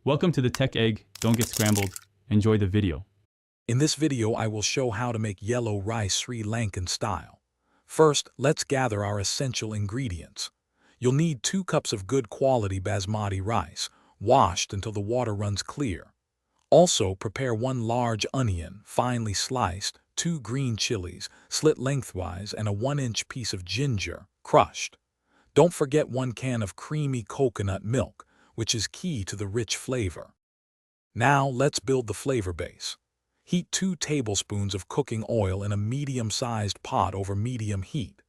Welcome to the Tech Egg. Don't get scrambled. Enjoy the video. In this video, I will show how to make yellow rice Sri Lankan style. First, let's gather our essential ingredients. You'll need 2 cups of good quality basmati rice, washed until the water runs clear. Also, prepare 1 large onion, finely sliced, 2 green chilies, slit lengthwise, and a 1-inch piece of ginger, crushed. Don't forget 1 can of creamy coconut milk, which is key to the rich flavor. Now, let's build the flavor base. Heat 2 tablespoons of cooking oil in a medium-sized pot over medium heat.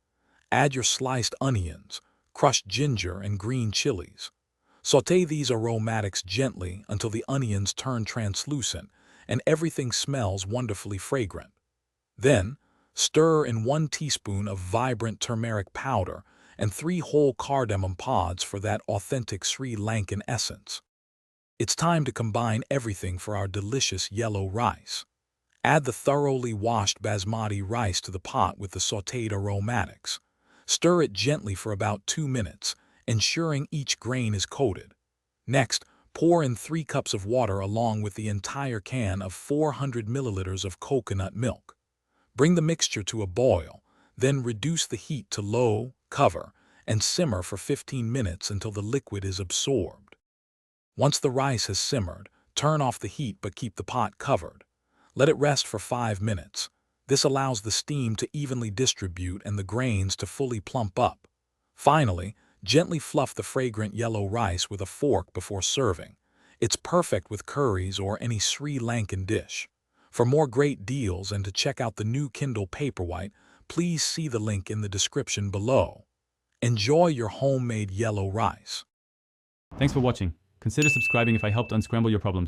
Add your sliced onions, crushed ginger, and green chilies. Sauté these aromatics gently until the onions turn translucent and everything smells wonderfully fragrant. Then, stir in 1 teaspoon of vibrant turmeric powder and 3 whole cardamom pods for that authentic Sri Lankan essence. It's time to combine everything for our delicious yellow rice. Add the thoroughly washed basmati rice to the pot with the sautéed aromatics. Stir it gently for about 2 minutes, ensuring each grain is coated. Next, pour in 3 cups of water along with the entire can of 400 milliliters of coconut milk. Bring the mixture to a boil, then reduce the heat to low, cover, and simmer for 15 minutes until the liquid is absorbed. Once the rice has simmered, turn off the heat but keep the pot covered. Let it rest for 5 minutes. This allows the steam to evenly distribute and the grains to fully plump up. Finally, gently fluff the fragrant yellow rice with a fork before serving. It's perfect with curries or any Sri Lankan dish. For more great deals and to check out the new Kindle Paperwhite, please see the link in the description below. Enjoy your homemade yellow rice. Thanks for watching. Consider subscribing if I helped unscramble your problems.